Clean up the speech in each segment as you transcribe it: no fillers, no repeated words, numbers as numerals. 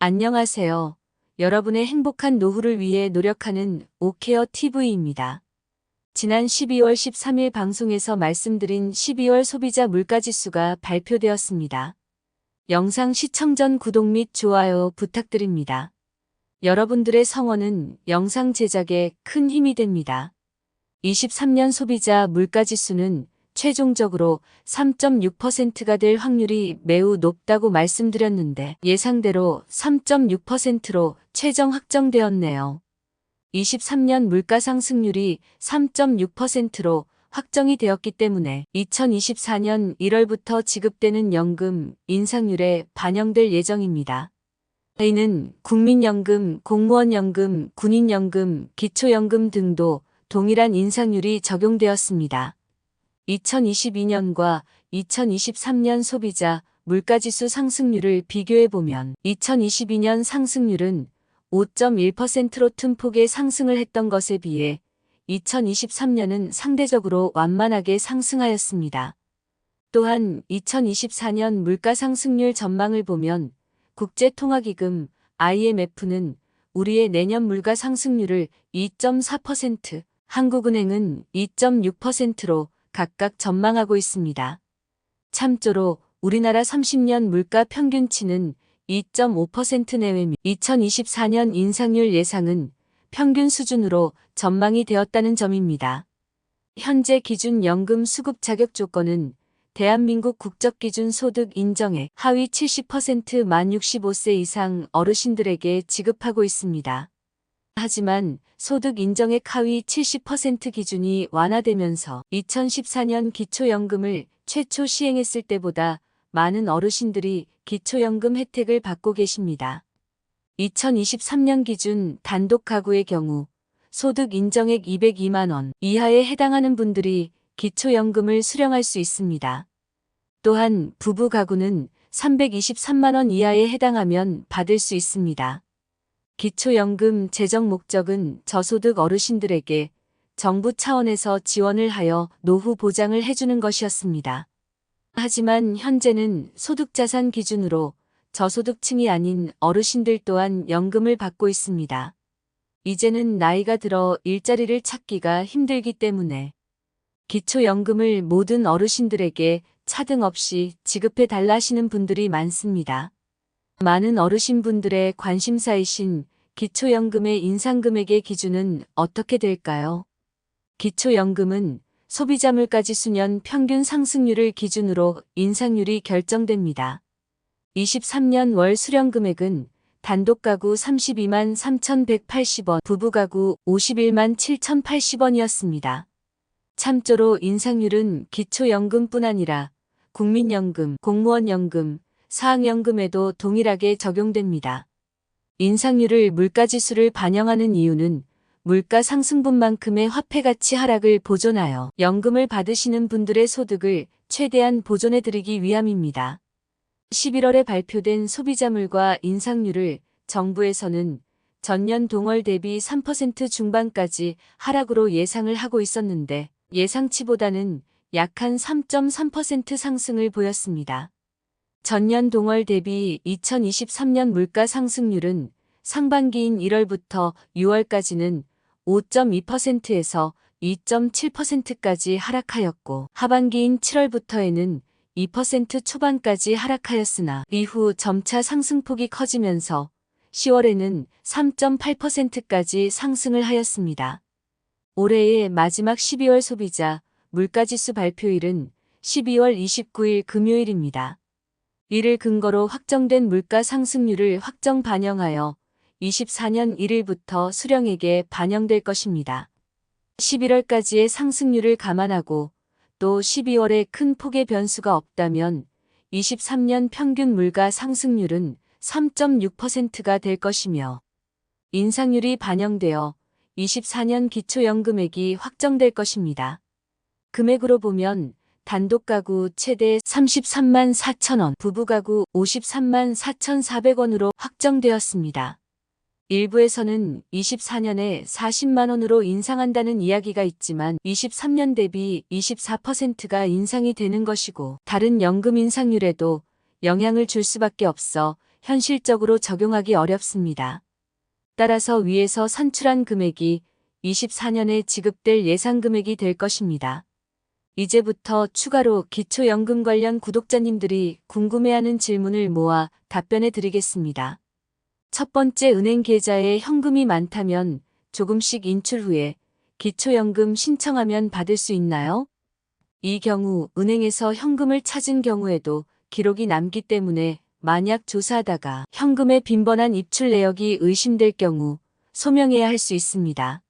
안녕하세요. 여러분의 행복한 노후를 위해 노력하는 오케어 TV입니다. 지난 12월 13일 방송에서 말씀드린 12월 소비자 물가지수가 발표되었습니다. 영상 시청 전 구독 및 좋아요 부탁드립니다. 여러분들의 성원은 영상 제작에 큰 힘이 됩니다. 23년 소비자 물가지수는 최종적으로 3.6%가 될 확률이 매우 높다고 말씀드렸는데 예상대로 3.6%로 최종 확정되었네요. 23년 물가 상승률이 3.6%로 확정이 되었기 때문에 2024년 1월부터 지급되는 연금 인상률에 반영될 예정입니다. 이는 국민연금, 공무원연금, 군인연금, 기초연금 등도 동일한 인상률이 적용되었습니다. 2022년과 2023년 소비자 물가지수 상승률을 비교해보면 2022년 상승률은 5.1%로 큰 폭의 상승을 했던 것에 비해 2023년은 상대적으로 완만하게 상승하였습니다. 또한 2024년 물가 상승률 전망을 보면 국제통화기금 IMF는 우리의 내년 물가 상승률을 2.4%, 한국은행은 2.6%로 각각 전망하고 있습니다. 참조로 우리나라 30년 물가 평균치는 2.5% 내외며 2024년 인상률 예상은 평균 수준으로 전망이 되었다는 점입니다. 현재 기준 연금 수급 자격 조건은 대한민국 국적기준 소득 인정액 하위 70% 만 65세 이상 어르신들에게 지급하고 있습니다. 하지만 소득 인정액 하위 70% 기준이 완화되면서 2014년 기초연금을 최초 시행했을 때보다 많은 어르신들이 기초연금 혜택을 받고 계십니다. 2023년 기준 단독 가구의 경우 소득 인정액 202만 원 이하에 해당하는 분들이 기초연금을 수령할 수 있습니다. 또한 부부 가구는 323만 원 이하에 해당하면 받을 수 있습니다. 기초연금 제정 목적은 저소득 어르신들에게 정부 차원에서 지원을 하여 노후 보장을 해주는 것이었습니다. 하지만 현재는 소득자산 기준으로 저소득층이 아닌 어르신들 또한 연금을 받고 있습니다. 이제는 나이가 들어 일자리를 찾기가 힘들기 때문에 기초연금을 모든 어르신들에게 차등 없이 지급해 달라 하시는 분들이 많습니다. 많은 어르신분들의 관심사이신 기초연금의 인상금액의 기준은 어떻게 될까요? 기초연금은 소비자 물가지수년 평균 상승률을 기준으로 인상률이 결정됩니다. 23년 월 수령금액은 단독 가구 32만 3,180원, 부부 가구 51만 7,080원이었습니다. 참조로 인상률은 기초연금뿐 아니라 국민연금, 공무원연금, 사학연금에도 동일하게 적용됩니다. 인상률을 물가지수를 반영하는 이유는 물가 상승분만큼의 화폐가치 하락을 보존하여 연금을 받으시는 분들의 소득을 최대한 보존해드리기 위함입니다. 11월에 발표된 소비자물가 인상률을 정부에서는 전년 동월 대비 3% 중반까지 하락으로 예상을 하고 있었는데 예상치보다는 약한 3.3% 상승을 보였습니다. 전년 동월 대비 2023년 물가 상승률은 상반기인 1월부터 6월까지는 5.2%에서 2.7%까지 하락하였고 하반기인 7월부터에는 2% 초반까지 하락하였으나 이후 점차 상승폭이 커지면서 10월에는 3.8%까지 상승을 하였습니다. 올해의 마지막 12월 소비자 물가지수 발표일은 12월 29일 금요일입니다. 이를 근거로 확정된 물가 상승률을 확정 반영하여 24년 1일부터 수령액에 반영될 것입니다. 11월까지의 상승률을 감안하고 또 12월에 큰 폭의 변수가 없다면 23년 평균 물가 상승률은 3.6%가 될 것이며 인상률이 반영되어 24년 기초연금액이 확정될 것입니다. 금액으로 보면 단독 가구 최대 33만 4천원, 부부 가구 53만 4,400원으로 확정되었습니다. 일부에서는 24년에 40만 원으로 인상한다는 이야기가 있지만 23년 대비 24%가 인상이 되는 것이고 다른 연금 인상률에도 영향을 줄 수밖에 없어 현실적으로 적용하기 어렵습니다. 따라서 위에서 산출한 금액이 24년에 지급될 예상 금액이 될 것입니다. 이제부터 추가로 기초연금 관련 구독자님들이 궁금해하는 질문을 모아 답변해 드리겠습니다. 첫 번째, 은행 계좌에 현금이 많다면 조금씩 인출 후에 기초연금 신청하면 받을 수 있나요? 이 경우 은행에서 현금을 찾은 경우에도 기록이 남기 때문에 만약 조사하다가 현금의 빈번한 입출 내역이 의심될 경우 소명해야 할 수 있습니다.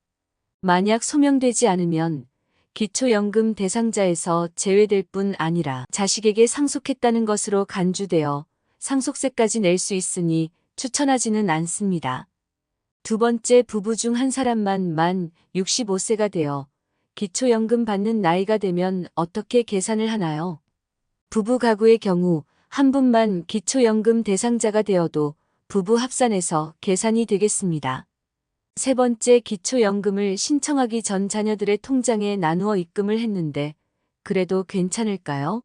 만약 소명되지 않으면 기초연금 대상자에서 제외될 뿐 아니라 자식에게 상속했다는 것으로 간주되어 상속세까지 낼 수 있으니 추천하지는 않습니다. 두 번째, 부부 중 한 사람만 만 65세가 되어 기초연금 받는 나이가 되면 어떻게 계산을 하나요? 부부 가구의 경우 한 분만 기초연금 대상자가 되어도 부부 합산해서 계산이 되겠습니다. 세 번째, 기초연금을 신청하기 전 자녀들의 통장에 나누어 입금을 했는데 그래도 괜찮을까요?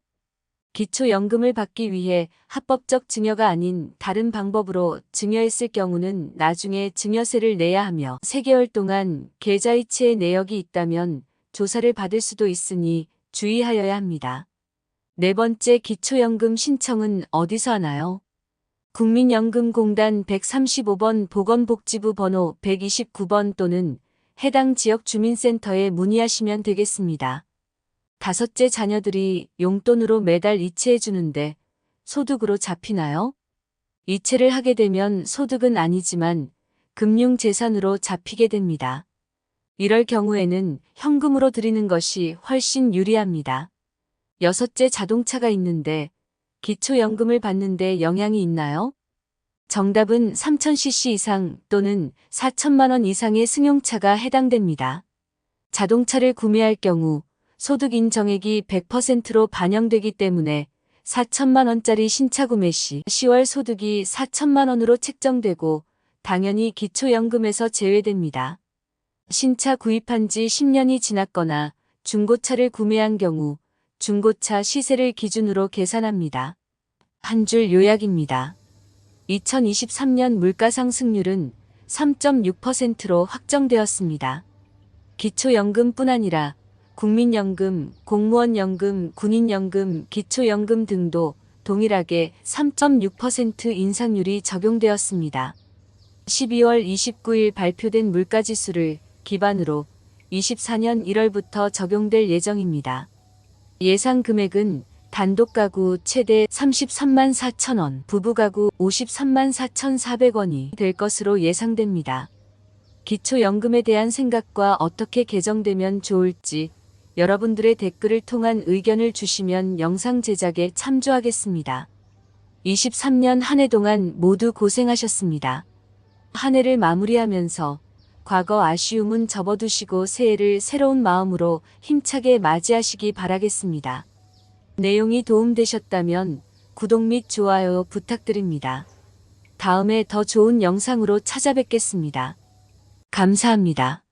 기초연금을 받기 위해 합법적 증여가 아닌 다른 방법으로 증여했을 경우는 나중에 증여세를 내야 하며 3개월 동안 계좌이체의 내역이 있다면 조사를 받을 수도 있으니 주의하여야 합니다. 네 번째, 기초연금 신청은 어디서 하나요? 국민연금공단 135번 보건복지부 번호 129번 또는 해당 지역 주민센터에 문의하시면 되겠습니다. 다섯째, 자녀들이 용돈으로 매달 이체해 주는데 소득으로 잡히나요? 이체를 하게 되면 소득은 아니지만 금융재산으로 잡히게 됩니다. 이럴 경우에는 현금으로 드리는 것이 훨씬 유리합니다. 여섯째, 자동차가 있는데 기초연금을 받는데 영향이 있나요? 정답은 3000cc 이상 또는 4천만 원 이상의 승용차가 해당됩니다. 자동차를 구매할 경우 소득 인정액이 100%로 반영되기 때문에 4천만 원짜리 신차 구매 시 10월 소득이 4천만 원으로 책정되고 당연히 기초연금에서 제외됩니다. 신차 구입한 지 10년이 지났거나 중고차를 구매한 경우 중고차 시세를 기준으로 계산합니다. 한 줄 요약입니다. 2023년 물가 상승률은 3.6%로 확정되었습니다. 기초연금뿐 아니라 국민연금, 공무원연금, 군인연금, 기초연금 등도 동일하게 3.6% 인상률이 적용되었습니다. 12월 29일 발표된 물가지수를 기반으로 24년 1월부터 적용될 예정입니다. 예상 금액은 단독가구 최대 33만 4천 원, 부부가구 53만 4,400원이 될 것으로 예상됩니다. 기초연금에 대한 생각과 어떻게 개정되면 좋을지 여러분들의 댓글을 통한 의견을 주시면 영상 제작에 참조하겠습니다. 23년 한 해 동안 모두 고생하셨습니다. 한 해를 마무리하면서 과거 아쉬움은 접어두시고 새해를 새로운 마음으로 힘차게 맞이하시기 바라겠습니다. 내용이 도움되셨다면 구독 및 좋아요 부탁드립니다. 다음에 더 좋은 영상으로 찾아뵙겠습니다. 감사합니다.